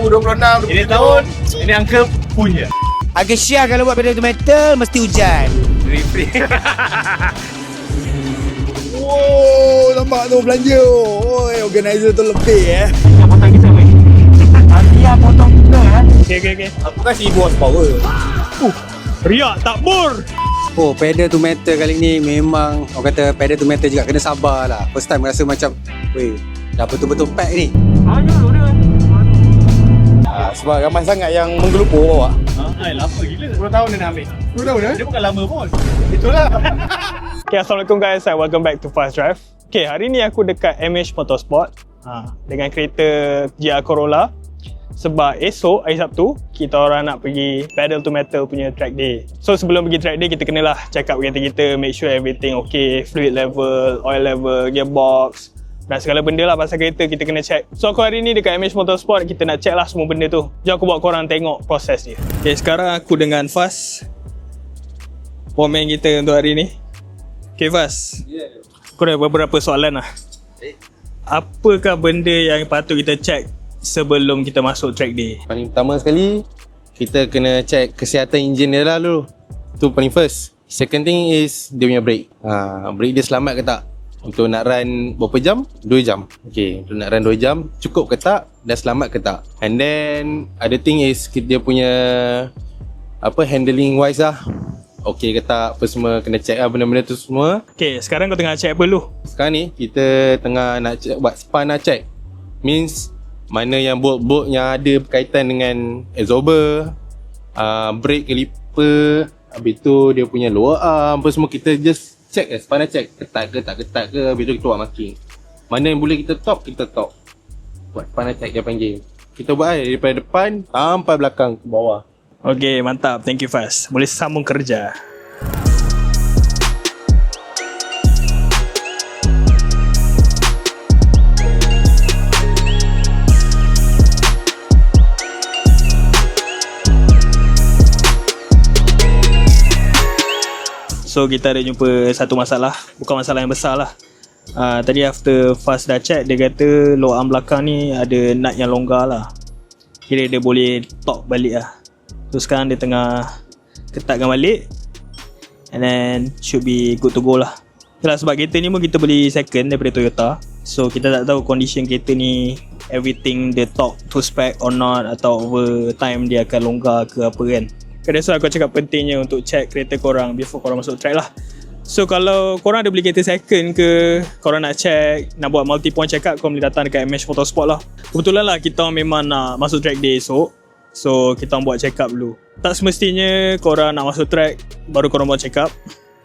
2026. Ini tahun, ini angka punya. Agak syah kalau buat pedal to metal mesti hujan. Free. Wow, nampak tu belanja. Oi, organizer tu lebih Potong kita weh. Dia potong juga Okay. Aku kasih 1000 horsepower. Riak tak bor. Oh, pedal to metal kali ni memang orang kata pedal to metal juga kena sabar lah. First time rasa macam, weh, dah betul-betul pack ni. Sebab ramai sangat yang menggelupur bawah. Lama gila. 10 tahun dia nak ambil. 10 tahun dah? Dia bukan lama pun. Itulah. Okay, Assalamualaikum guys, welcome back to Fast Drive. Okay, hari ni aku dekat MH Motorsport dengan kereta GR Corolla. Sebab esok, hari Sabtu, kita orang nak pergi pedal to metal punya track day. So sebelum pergi track day, kita kenalah check up kereta kita, make sure everything okay, fluid level, oil level, gearbox dan segala benda lah pasal kereta kita kena check. So aku hari ni dekat MH Motorsport, kita nak check lah semua benda tu. Jom aku buat korang tengok proses dia. Okay, sekarang aku dengan Faz, foreman kita untuk hari ni. Okay Faz, aku ada beberapa soalan lah. Apakah benda yang patut kita check sebelum kita masuk track day? Paling pertama sekali, kita kena check kesihatan enjin dia lah dulu. Tu paling first. Second thing is dia punya brake. Brake dia selamat ke tak? Untuk nak run berapa jam? 2 jam. Okay, untuk nak run 2 jam cukup ke tak? Dah selamat ke tak? And then other thing is dia punya handling wise lah. Okay ke tak? Apa semua kena check lah benda-benda tu semua. Okay, sekarang kau tengah check apa dulu? Sekarang ni kita tengah nak check, buat span lah check. Means mana yang bolt-bolt yang ada berkaitan dengan absorber, brake caliper, habis tu dia punya lower arm, apa semua kita just check span check, ketat ke tak ketat ke, habis tu kita buat marking. Mana yang boleh kita top, kita top. Buat span check dia panggil. Kita buat daripada depan sampai belakang ke bawah. Okay, mantap. Thank you Faz. Boleh sambung kerja. So kita ada jumpa satu masalah. Bukan masalah yang besar lah. Tadi after Faz dah check, dia kata lower arm belakang ni ada nut yang longgar lah. Kira dia boleh torque balik lah. So sekarang dia tengah ketatkan balik, and then should be good to go lah. Yalah, sebab kereta ni pun kita beli second daripada Toyota. So kita tak tahu condition kereta ni, everything dia torque to spec or not, atau over time dia akan longgar ke apa kan. That's why aku cakap pentingnya untuk check kereta korang before korang masuk track lah. So kalau korang ada beli kereta second ke, korang nak check, nak buat multi point check up, korang boleh datang dekat MH Motorsport lah. Kebetulan lah kita memang nak masuk track day esok, so kita buat check up dulu. Tak semestinya korang nak masuk track baru korang buat check up.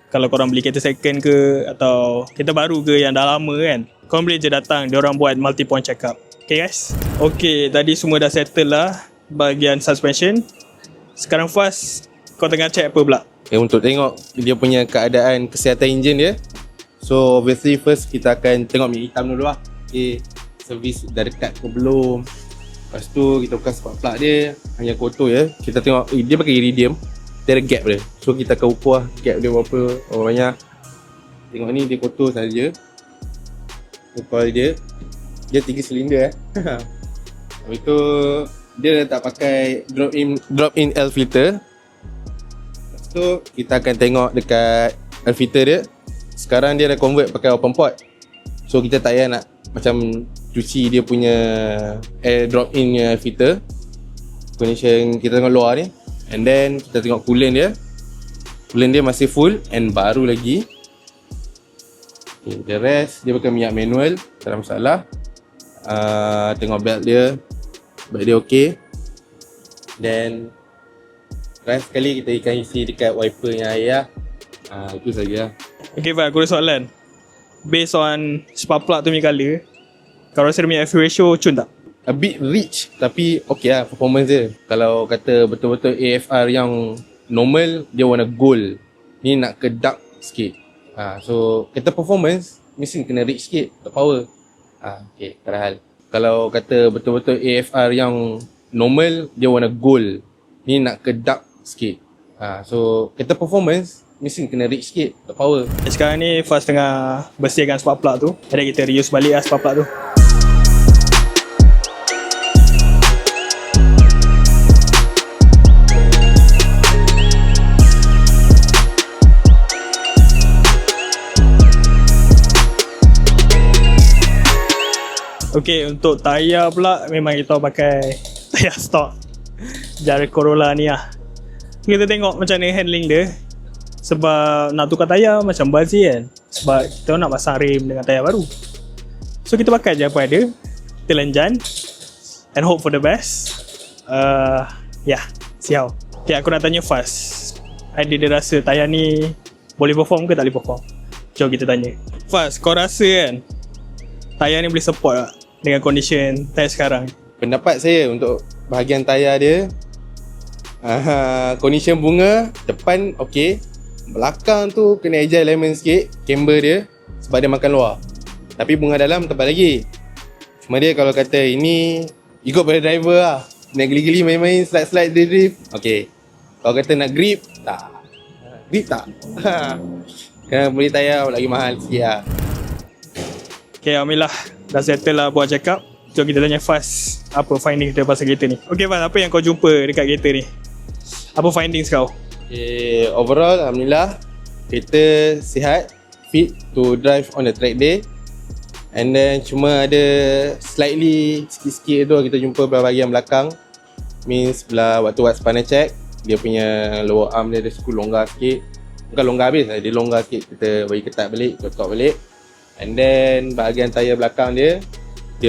Kalau korang beli kereta second ke, atau kereta baru ke yang dah lama kan, korang boleh je datang, diorang buat multi point check up. Okay guys? Okay, tadi semua dah settle lah bahagian suspension. Sekarang Faz, kau tengah check apa pula? Okay, untuk tengok dia punya keadaan kesihatan enjin dia. So obviously first kita akan tengok minyak hitam dulu lah. Okay, servis dah dekat ke belum. Lepas tu kita buka spark plug dia, hanya kotor je. Kita tengok dia pakai iridium, dia ada gap dia. So kita akan ukur lah gap dia berapa banyak. Tengok ni dia kotor saja. Coil dia 3 silinder Habis tu dia tak pakai drop in air filter. Lepas tu kita akan tengok dekat air filter dia. Sekarang dia dah convert pakai open port. So kita tak payah nak macam cuci dia punya air drop in air filter. Condition kita tengok luar ni. And then kita tengok coolant dia. Coolant dia masih full and baru lagi. Okay, the rest dia pakai minyak manual, tak ada masalah. Tengok belt dia, belt dia okey. Then rest sekali kita akan isi dekat wiper yang air lah. Itu saja. Okay Faz, aku ada soalan. Based on spark plug tu punya colour, kau rasa dia punya F ratio cun tak? A bit rich tapi okey lah performance dia. Kalau kata betul-betul AFR yang normal, dia warna gold. Ni nak ke dark sikit. So kata performance mesti kena rich sikit untuk power. Okay, tak ada hal. Kalau kata betul-betul AFR yang normal, dia warna gold. Ni nak ke dark sikit. So kata performance mesti kena rich sikit untuk power. Sekarang ni Faz tengah bersihkan spark plug tu. Jadi kita reuse balik lah spark plug tu. Okay, untuk tayar pula memang kita pakai tayar stock Yaris Corolla ni lah. Kita tengok macam mana handling dia. Sebab nak tukar tayar macam bazir kan. Sebab kita nak pasang rim dengan tayar baru. So kita pakai je apa ada. Kita lanjan and hope for the best. See how. Okay, aku nak tanya Faz. Dia rasa tayar ni boleh perform ke tak boleh perform? Jom kita tanya. Faz, kau rasa kan tayar ni boleh support tak dengan condition tayar sekarang? Pendapat saya untuk bahagian tayar dia, condition bunga depan okey, belakang tu kena adjust alignment sikit camber dia sebab dia makan luar. Tapi bunga dalam tebal lagi. Cuma dia kalau kata ini ikut pada driver lah. Nak geli-geli main-main slide-slide drift, okey. Kalau kata nak grip, tak. Grip tak. Kena beli tayar lagi mahal sikit lah. Okay, Alhamdulillah dah settle lah buat check up. Jom kita tanya Faz apa findings dia pasal kereta ni. Okay Faz, apa yang kau jumpa dekat kereta ni? Apa findings kau? Okay, overall Alhamdulillah kereta sihat, fit to drive on the track day. And then cuma ada slightly sikit-sikit tu kita jumpa belah bahagian belakang. Means belah waktu buat spinal check, dia punya lower arm dia ada skru longgar sikit. Bukan longgar habis, dia longgar sikit. Kita bagi ketat balik, kotak balik. And then bahagian tayar belakang dia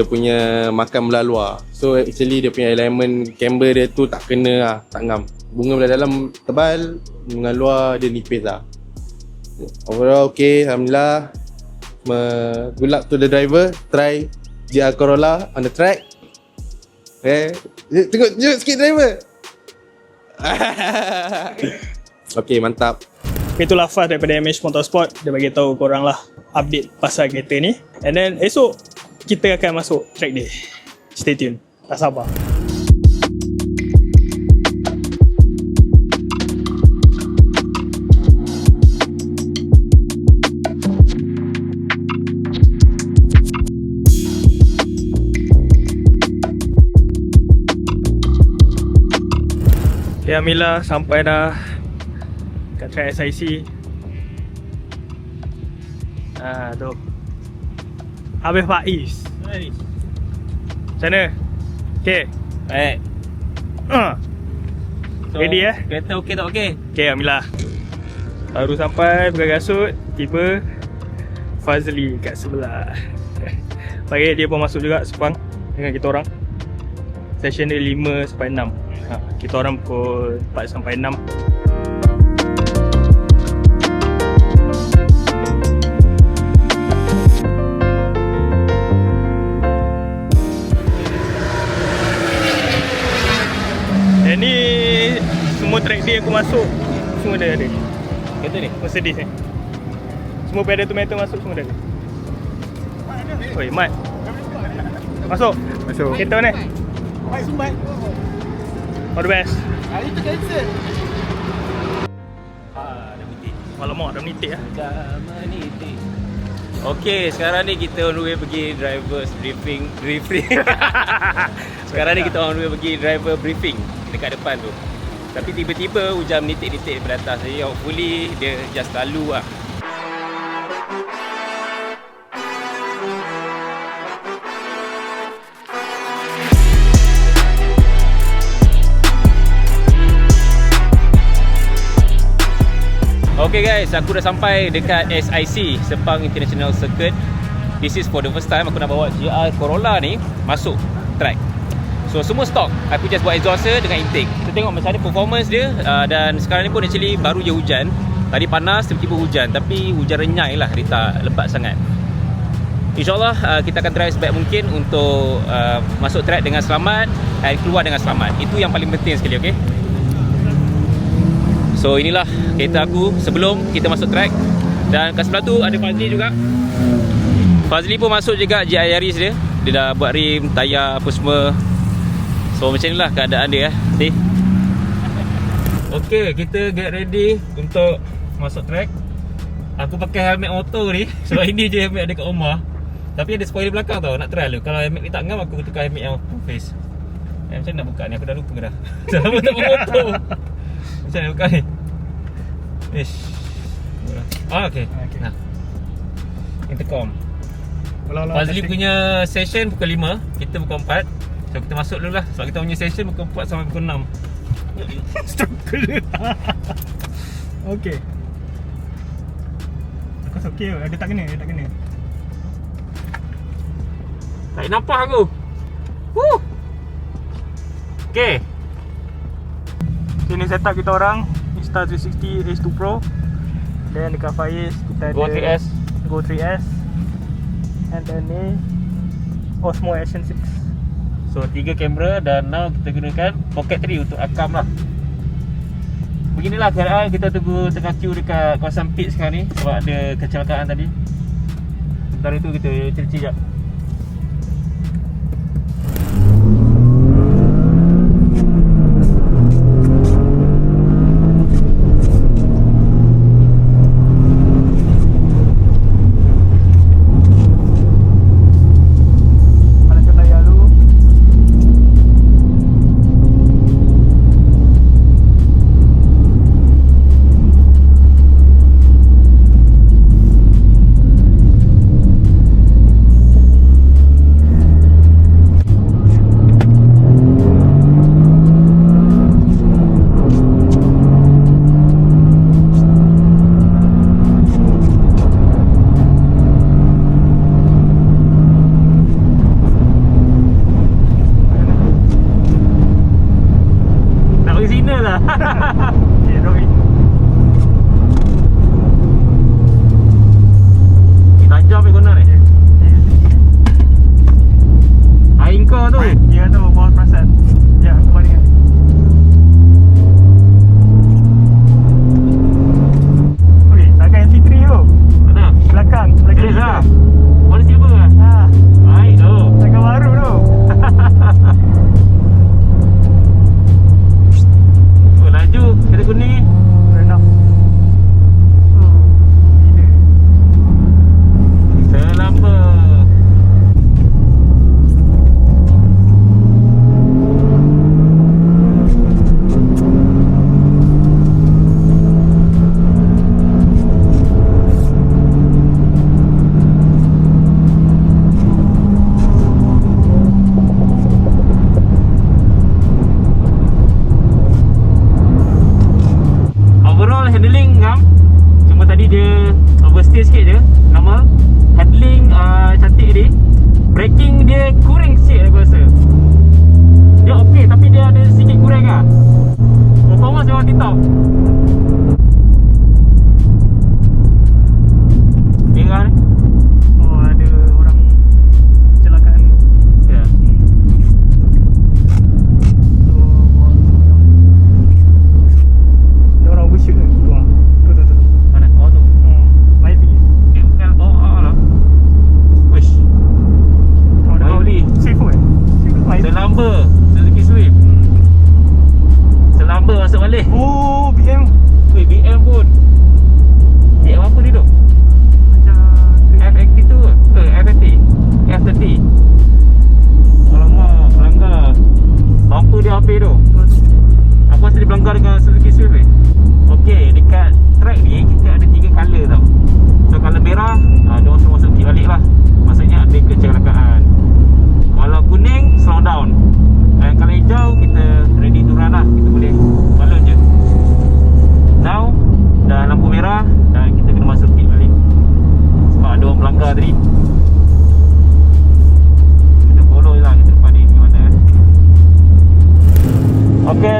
punya makan belah luar. So actually dia punya alignment camber dia tu tak kena lah, tak ngam. Bunga belah dalam tebal, bunga luar dia nipis lah. Overall okay, Alhamdulillah. Good luck to the driver. Try GR Corolla on the track. Okay, tengok sikit driver. Okay, mantap. Itulah Faz daripada MH Motorsport. Dia bagi tahu korang lah update pasal kereta ni. And then esok kita akan masuk track day. Stay tune. Tak sabar. Ya, Alhamdulillah sampai dah kat track SIC. Tu Habis Faiz. Macam mana? Okay. Baik. So, Ready kereta okey tak okey? Okay, Alhamdulillah. Baru sampai bergasut, tiba Fazli kat sebelah. Pagi dia pun masuk juga sepang dengan kita orang. Session dia 5 sampai 6. Kita orang pukul 4 sampai 6. Dan ni semua track day aku masuk, semua dah ada. Kereta ni? Mercedes ni. Semua pedal to metal masuk, semua dah ada. Oi, Mat. Masuk. Kereta mana? All the best. Hari tu cancel. Dah menitik. Alamak, dah menitik lah. Dah menitik. Okey, sekarang ni kita on the way pergi drivers briefing. Sekarang ni kita on the way pergi driver briefing dekat depan tu. Tapi tiba-tiba hujan menitik-nitik daripada atas. Jadi hopefully dia just lalu lah. Okay guys, aku dah sampai dekat SIC, Sepang International Circuit. This is for the first time aku nak bawa GR Corolla ni masuk track. So semua stock, aku just buat exhauster dengan intake. Kita tengok macam mana performance dia. Dan sekarang ni pun actually baru je hujan. Tadi panas, tiba-tiba hujan. Tapi hujan renyai lah, dia tak lebat sangat. InsyaAllah kita akan drive sebaik mungkin untuk masuk track dengan selamat dan keluar dengan selamat. Itu yang paling penting sekali, okay? So inilah kereta aku sebelum kita masuk track. Dan kat sebelah tu ada Fazli juga. Fazli pun masuk juga GR Yaris dia. Dia dah buat rim, tayar apa semua. So macam inilah keadaan dia. See? Okay, kita get ready untuk masuk track. Aku pakai helmet auto ni sebab ini je helmet ada kat rumah. Tapi ada spoiler belakang tau, nak try dulu. Kalau helmet ni tak ngam, aku tukar helmet yang full face. Macam mana nak buka ni? Aku dah lupa dah. Dah lama tak bermotor. Macam mana buka ni? Ish. Okay. Nah. Intercom. Fazli punya session pukul 5, kita pukul 4. So kita masuk dulu lah. Sebab kita punya session pukul 4 sampai pukul 6. Struggle. Okay. Aku okey, ada tak kena, Tak nampak aku. Woo. Okay. Ini setup kita orang Insta360 Ace 2 Pro. Dan dekat Faiz kita ada Go 3S. Go 3S. And then ni Osmo Action 6. So 3 kamera dan now kita gunakan Pocket 3 untuk akam lah. Beginilah keadaan kita tunggu tengah queue dekat kawasan pit sekarang ni sebab ada kecelakaan tadi. Sementara tu kita cerita sekejap.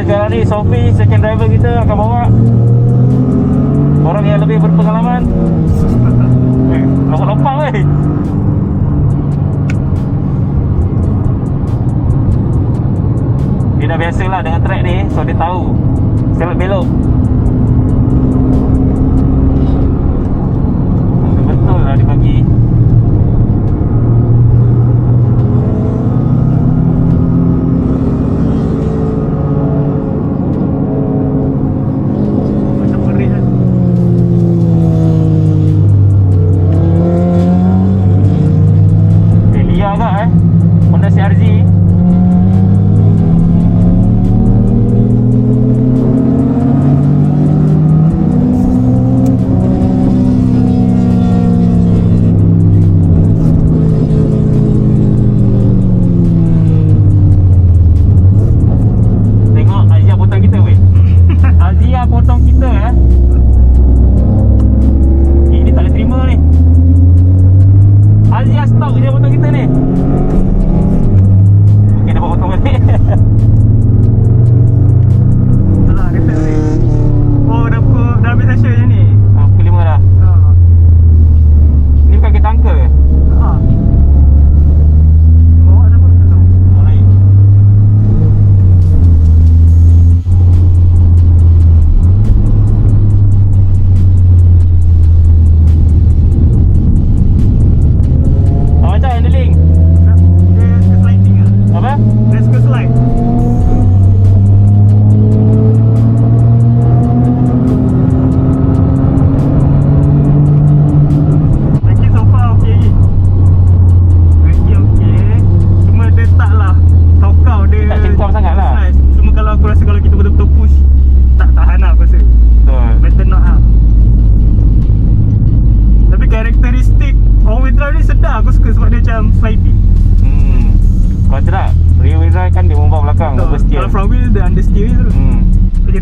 Sekarang ni Sophie, second driver kita akan bawa orang yang lebih berpengalaman. Lompat-lompat weh. Dia dah biasalah dengan track ni, so dia tahu selok belok. Betul lah dia bagi.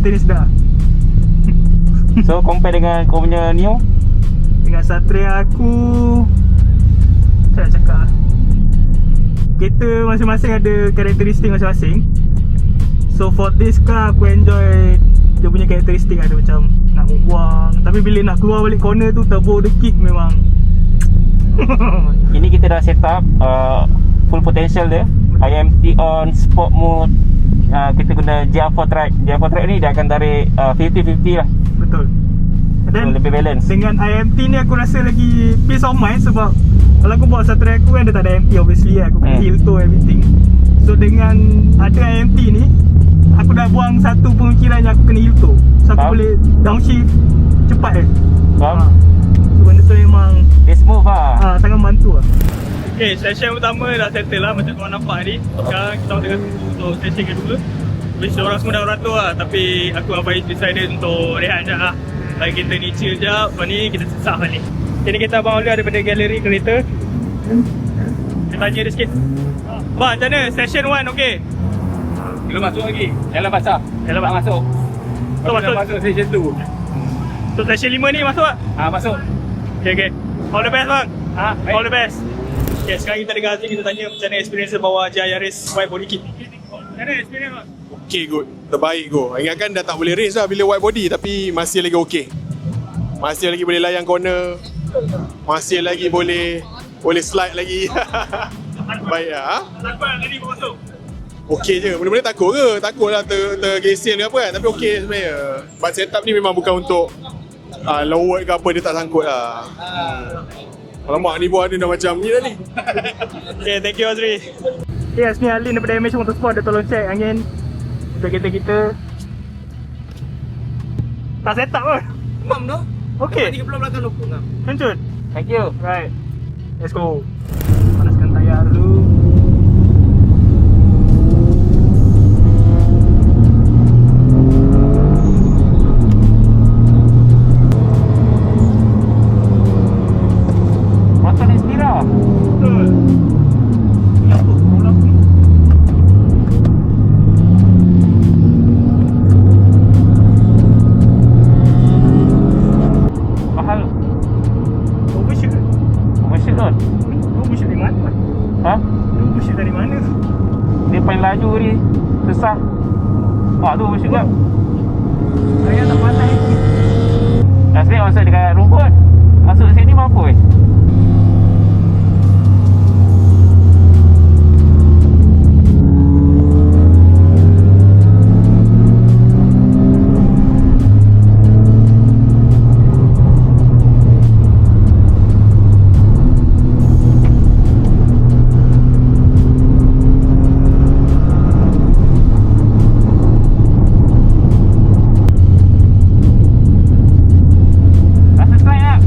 kereta ni sedap. So compare dengan kau punya Neo? Dengan Satria aku tak nak cakap. Kereta masing-masing ada karakteristik masing-masing. So for this car aku enjoy dia punya karakteristik, ada macam nak membuang, tapi bila nak keluar balik corner tu turbo the kick memang Ini kita dah set up full potential dia. IMT on, sport mode. Kita guna GR4 track. GR4 track ni dia akan tarik 50-50 lah. betul. Dan So lebih balance. dengan IMT ni aku rasa lagi peace of mind sebab kalau aku bawa Satria aku kan dia tak ada IMT obviously lah. Aku kena hill toe everything. So dengan ada IMT ni aku dah buang satu pemikiran yang aku kena hill toe. So aku boleh downshift cepat je. Faham? So benda tu memang Dia smooth lah. sangat membantu lah. Okay, session pertama dah settle lah macam korang nampak ni. Sekarang kita tengah tunggu untuk session kedua. Which orang semua dah beratur lah, tapi aku Abang decided untuk rehat sekejap lah. Bagi kita ni chill sekejap, lepas ni kita sesah balik. Okay, ni kita Abang Oli daripada galeri kereta. Kita tanya dia sikit. Bang, macam mana? Session 1 okay? Belum masuk lagi. Jalan basah. Jalan Tak masuk. So masuk, Masuk session tu. so session 5 ni masuk tak? Masuk. Okay. All the best bang. Baik. All the best. Okay, sekarang kita dekat Azri, kita tanya macam mana experience bawa GR Yaris white body kit. Macam mana experience bang? Okay, good. Terbaik go. Ingatkan dah tak boleh race lah bila white body, tapi masih lagi okay. Masih lagi boleh layan corner. Masih lagi boleh slide lagi. Baik lah. Takut lah tadi masuk. Okay je. Benda-benda takut ke? Takut lah tergeser ke apa kan. Tapi okay sebenarnya. But setup ni memang bukan untuk lower ke apa, dia tak sangkut lah. Alamak, ni buah dia dah macam ni dah ni. Okay, thank you Azri. Yes, ni Alin daripada MH Motorsport, dia tolong check angin untuk kereta kita. Tak set up pun. Mam tu. Okay, 30 belakang luput lah. kencun. Thank you. Right, let's go. Panaskan tayar dulu. Motor Inspira. Betul. Ni apa? Bola apa ni? Mahal. Overshoot ke? Overshoot kot. Overshoot dari mana? Ha? Overshoot dari mana? Dia paling laju ni. Susah. Wah tu overshoot kan. Saya tak pandai lagi. Asyik masuk dekat rumput. Masuk sini mampu eh. Rasa slide tak?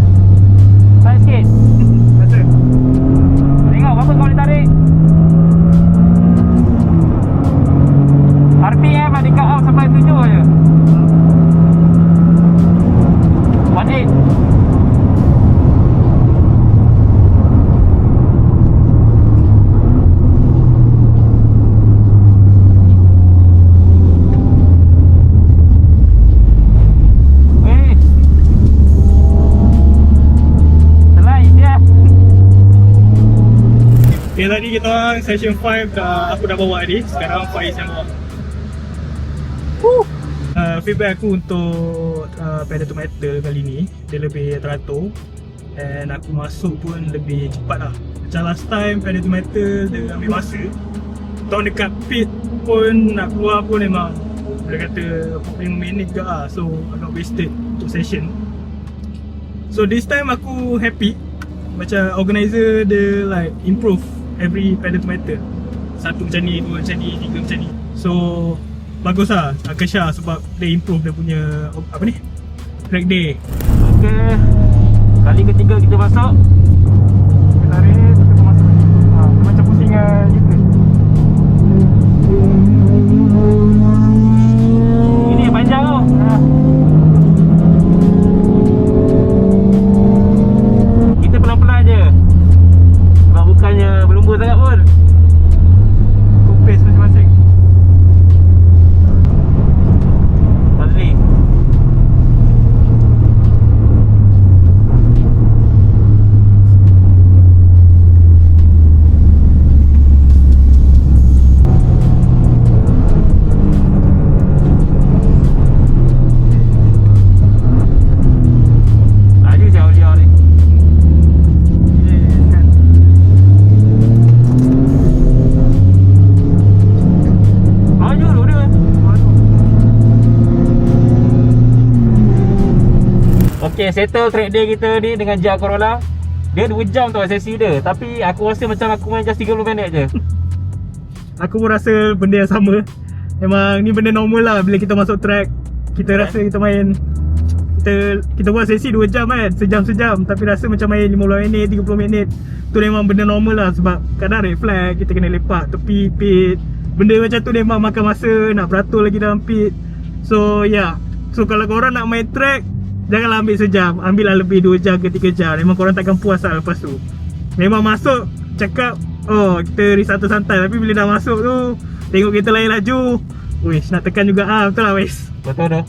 Slide sikit. Rasa? Tengok berapa kau boleh tarik. RPM ada cut off sampai 7 je. 18. Weh. Selain je. Okay, tadi kita orang session 5 aku dah bawa ni. Sekarang Faiz yang bawa. Feedback aku untuk pedal to metal kali ni, dia lebih teratur and aku masuk pun lebih cepat lah. Macam last time pedal to metal dia ambil masa. Tahun dekat pit pun nak keluar pun memang boleh kata 45 minit ke lah. So agak wasted untuk session. So this time aku happy. Macam organizer dia like improve every pedal to metal. Satu macam ni, dua macam ni, tiga macam ni. So bagus lah Akasha sebab dia improve dia punya apa ni, track day. Okay. Kali ketiga kita masuk. Kita tarik, kita masuk. Dia macam pusingan gitu. Ini yang panjang tu. Kita pelan-pelan je. Sebab bukannya berlumba sangat pun. Pace masing-masing. Lepas Okay, settle track day kita ni dengan GR Corolla. Dia 2 jam tau sesi dia. Tapi aku rasa macam aku main just 30 minit je. Aku pun rasa benda yang sama. Memang ni benda normal lah bila kita masuk track. Kita rasa kita main kita buat sesi 2 jam kan, sejam-sejam, tapi rasa macam main 15 minit, 30 minit. Tu memang benda normal lah, sebab kadang red flag, kita kena lepak tepi pit. Benda macam tu memang makan masa, nak beratur lagi dalam pit. So yeah, so kalau korang nak main track, janganlah ambil sejam, ambillah lebih 2 jam ke 3 jam. Memang korang takkan puas lah lepas tu. Memang masuk, cakap, oh kita reset santai, tapi bila dah masuk tu, tengok kita lain laju, wish nak tekan juga betul lah Wais. Betul tu.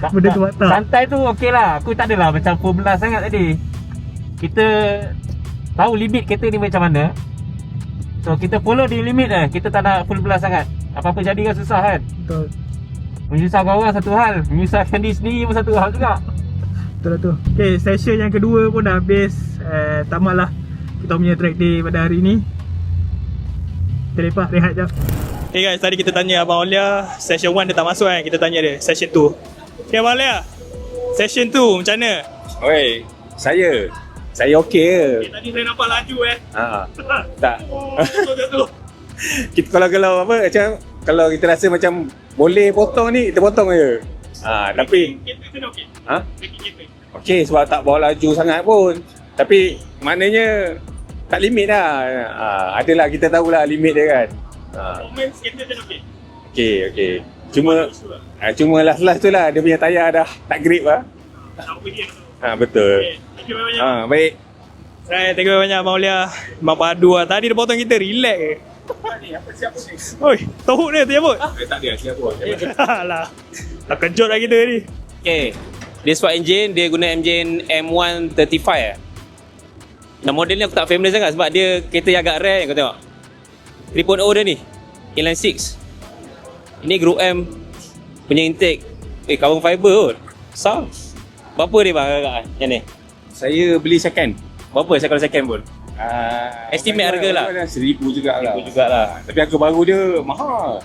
Benda tu mantap. Santai tu okey lah. Aku tak adalah macam full blast sangat tadi. Kita tahu limit kereta ni macam mana. So kita follow di limit lah. Kita tak nak full blast sangat. Apa-apa jadi kan susah kan. Betul. Menyusahkan orang satu hal, menyusahkan diri sendiri pun satu hal juga. Betul lah tu. Okay, session yang kedua pun dah habis. Tamatlah kita punya track day pada hari ni. Kita lepak, rehat jap. Okay guys, tadi kita tanya Abang Aulia, session 1 dia tak masuk kan. Kita tanya dia, session 2. Okay Abang Aulia, session 2 macam mana? Oi, saya okey je. Tadi saya nampak laju Tak. tu. Kita kalau apa macam kalau kita rasa macam boleh potong ni, kita potong je. Tapi Kereta kena okey? Kereta. okey sebab tak bawa laju sangat pun. Tapi maknanya tak limit dah. Adalah kita tahulah limit dia kan. Performance kereta kena okey? Okey. Cuma last tu lah dia punya tayar dah tak grip lah. Tak pergi tu. Betul. Okay, thank you banyak. Baik. Saya thank you banyak Abang Aulia. Memang padu lah. Tadi dia potong kita, relax je. Oi, tohuk dia terjabut. Tak ada siap buat. Alah. Tak kejut lah kita ni. Okay, dia swap engine, dia guna engine M135 Nah model ni aku tak familiar sangat sebab dia kereta yang agak rare kau tengok 3.0 dia ni, inline 6. Ini Group M punya intake. Carbon fiber kot. Sah. Berapa dia bang agak yang ni? Saya beli second. Berapa saya kalau second pun? Estimate harga lah. RM1,000 jugalah. RM1,000 jugalah. Tapi harga baru dia mahal.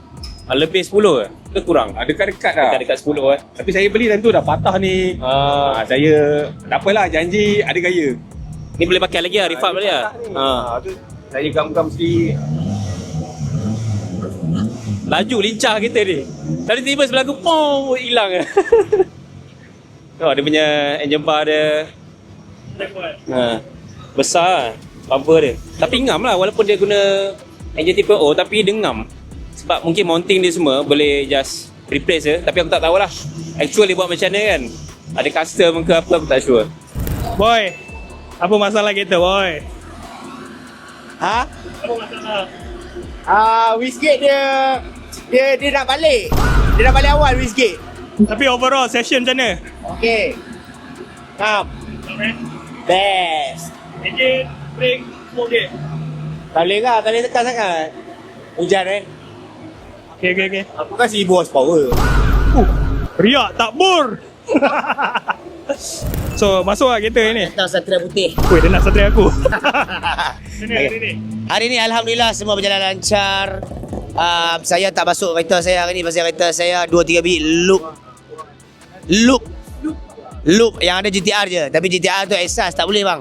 Lebih 10 ke kurang? Dekat-dekat dah. Dekat 10 Tapi saya beli time tu dah patah ni. Saya tak apalah, janji ada gaya. Ni boleh pakai lagi lah, refurb boleh lah. Tu saya gam-gam sendiri. Laju lincah kita ni. Tadi tiba sebelah aku, hilang. Oh, dia punya engine bar dia besar bumper dia. Tapi ngam lah walaupun dia guna engine tipe O, tapi dia ngam. Sebab mungkin mounting dia semua boleh just replace je. Tapi aku tak tahulah actual dia buat macam mana kan. Ada custom ke apa aku tak sure. Boy, apa masalah kita boy? Ha? Apa masalah? Westgate dia nak balik. Dia nak balik awal Westgate. Tapi overall session macam mana? Okey. Best. Engine, brake, semua okey. Tak boleh lah, tak boleh tekan sangat. Hujan Okay. Aku kan 1000 horsepower. Riak tak bur. So masuk lah kereta ni. Datang Satria Putih. Weh, dia nak satria aku. Hari ni. Hari ni Alhamdulillah semua berjalan lancar. Saya tak masuk kereta saya hari ni pasal kereta saya 2-3 bit loop yang ada GTR je. Tapi GTR tu exhaust tak boleh bang.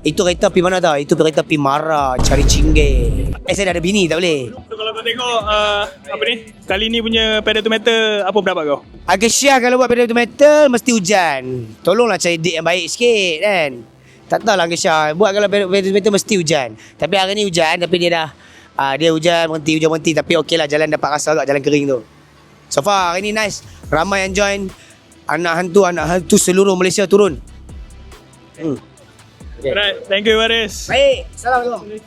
Itu kereta pergi mana tau? Itu kereta pergi Mara cari cinggir. Saya dah ada bini tak boleh. So kalau kau tengok apa ni? Kali ni punya pedal to metal apa pendapat kau? Agak syah kalau buat pedal to metal mesti hujan. Tolonglah cari date yang baik sikit kan. Tak tahu lah Syah. Buat kalau pedal to metal mesti hujan. Tapi hari ni hujan tapi dia dah dia hujan berhenti. Tapi okey lah, jalan dapat rasa agak jalan kering tu. So far hari ni nice. Ramai yang join. Anak hantu seluruh Malaysia turun. Alright, thank you Waris. Baik, Assalamualaikum.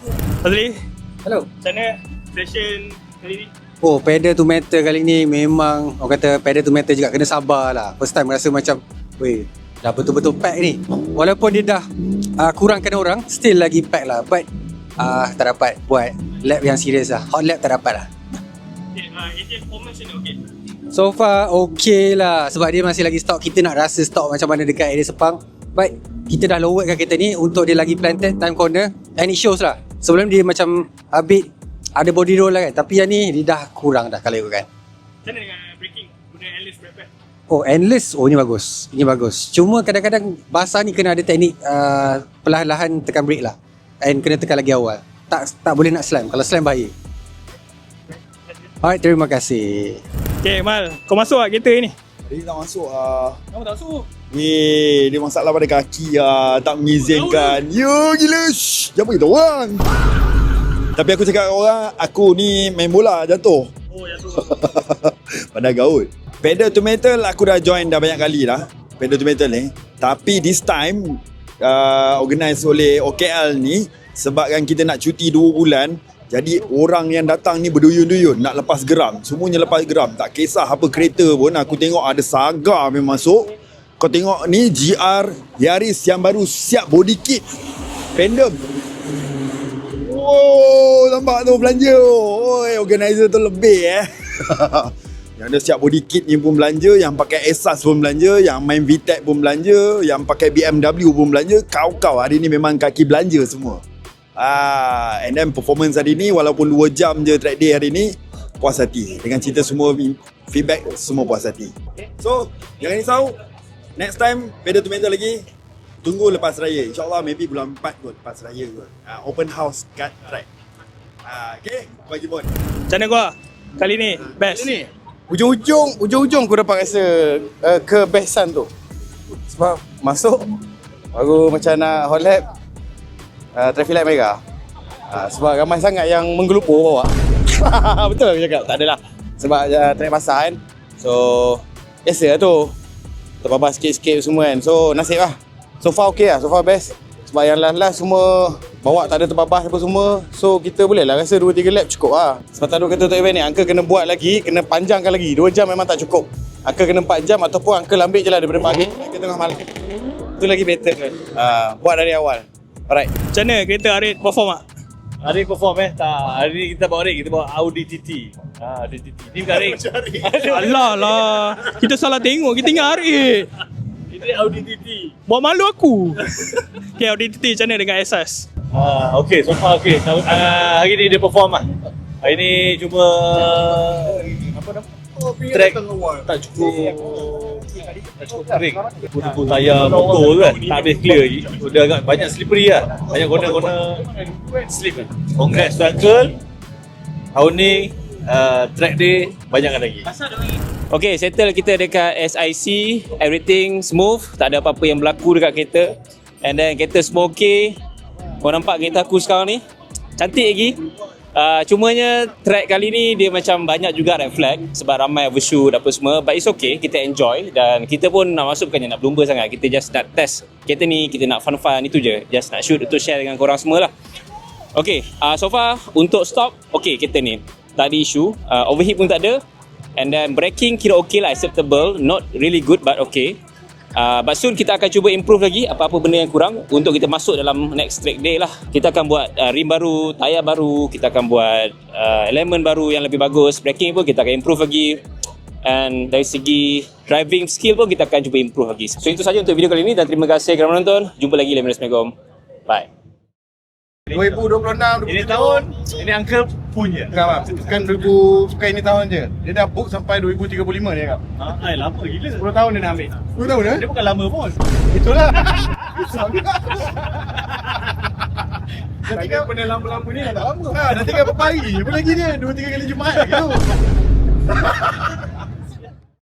Fazli, Hello. macam mana session kali ni? Oh, pedal to metal kali ni memang orang kata pedal to metal juga, kena sabar lah. First time rasa macam, weh, dah betul-betul pack ni. Walaupun dia dah kurangkan orang, still lagi pack lah. But tak dapat buat lap yang serius lah. Hot lap tak dapat lah. Okay, engine performance ni okay. So far okay lah, sebab dia masih lagi stok. Kita nak rasa stok macam mana dekat area Sepang. But kita dah lowerkan kereta ni untuk dia lagi planted time corner. And it shows lah. Sebelum dia macam a bit ada body roll lah kan. Tapi yang ni dia dah kurang dah kalau ikutkan. Macam mana dengan braking? Guna endless brake pad? Oh, endless. Oh, ini bagus. Ini bagus. Cuma kadang-kadang basah ni kena ada teknik perlahan-lahan tekan brake lah. And kena tekan lagi awal. Tak boleh nak slam. Kalau slam bahaya. Alright, terima kasih. Okay Mal, kau masuk lah kereta ni? Dia tak masuk Kamu tak masuk? Dia masalah pada kaki tak mengizinkan. Yo gila. Jangan beritahu orang. Tapi aku cakap kat orang, aku ni main bola jatuh. Oh, jatuh. Pada gaul. Pedal to metal aku dah join dah banyak kali dah. Pedal to metal ni. Tapi this time organize oleh OKL ni sebabkan kita nak cuti 2 bulan. Jadi orang yang datang ni berduyun-duyun nak lepas geram. Semuanya lepas geram. Tak kisah apa kereta pun. Aku tengok ada Saga memang masuk. Kau tengok ni GR Yaris yang baru siap body kit. Fandom. Oh, nampak tu belanja. Oi, organizer tu lebih Yang ada siap body kit ni pun belanja, yang pakai Esas pun belanja, yang main VTEC pun belanja, yang pakai BMW pun belanja. Kau-kau hari ni memang kaki belanja semua. And then performance hari ni walaupun 2 jam je track day hari ni, puas hati. Dengan cerita semua feedback, semua puas hati. So, jangan risau. Next time, pedal to metal lagi. Tunggu lepas raya. InsyaAllah maybe bulan 4 kot lepas raya kot. Open house kat track. Okay, bagi bon. Macam mana kau? Kali ni, best. Ni Ujung-ujung aku dapat rasa kebesan tu. Sebab masuk baru macam nak hot lap, traffic light merah. Sebab ramai sangat yang menggelupur bawah. Betul aku cakap, tak adalah. Sebab track basah kan. So biasa lah tu. Terbabas sikit-sikit semua kan. So nasib lah. So far okay lah, so far best. Sebab yang last semua bawa tak ada terbabas apa semua. So kita boleh lah rasa 2-3 lap cukup lah. Sebab tadi kata untuk event ni, Uncle kena buat lagi, kena panjangkan lagi. 2 jam memang tak cukup. Uncle kena 4 jam ataupun Uncle ambil je lah daripada pagi ke tengah malam. Itu lagi better kan. Buat dari awal. Alright. Macam mana kereta Arid perform tak? Hari perform tak. Hari ni kita bawa kita bawa Audi TT. Audi TT. Ni bukan Arik. Alah lah. Kita salah tengok, kita ingat Arid. Ini Audi TT. Buat malu aku. Okay, Audi TT macam mana dengan Esas? Okay, so far okay. Hari ni dia perform lah. Hari ni cuma apa nama? Track tak cukup kering. Tubuh tayar motor tu kan tak habis clear lagi. Sudah agak banyak slippery lah. Banyak guna slip lah. Congrats to Uncle. Tahun ni track dia banyakkan lagi. Okay, settle kita dekat SIC. Everything smooth. Tak ada apa-apa yang berlaku dekat kereta. And then kereta semua okay. Kau nampak kereta aku sekarang ni? Cantik lagi. Cumanya track kali ni dia macam banyak juga red flag. Sebab ramai overshoot apa semua. But it's okay, kita enjoy. Dan kita pun nak masuk bukannya nak berlumba sangat. Kita just nak test kereta ni. Kita nak fun-fun itu je. Just nak shoot untuk share dengan korang semua lah. Okay, so far untuk stop okay kereta ni. Tak ada issue. Overheat pun tak ada. And then braking kira okay lah, acceptable. Not really good but okay. But soon kita akan cuba improve lagi apa-apa benda yang kurang untuk kita masuk dalam next track day lah. Kita akan buat rim baru, tayar baru, kita akan buat elemen baru yang lebih bagus. Braking pun kita akan improve lagi. And dari segi driving skill pun kita akan cuba improve lagi. So itu saja untuk video kali ini dan terima kasih kerana menonton. Jumpa lagi lain. Assalamualaikum. Bye. 2026, Ini tahun, ini Uncle punya. Kan, bukan 2000, bukan ini tahun je. Dia dah book sampai 2035 dia kak. Lama gila. 10 tahun dia nak ambil. 10 tahun Dia bukan lama pun. Itulah. Dah tinggal benda lama-lama ni dah tak lama. Dah tinggal berapa hari. Apa lagi dia? 2-3 kali Jumaat lagi tu.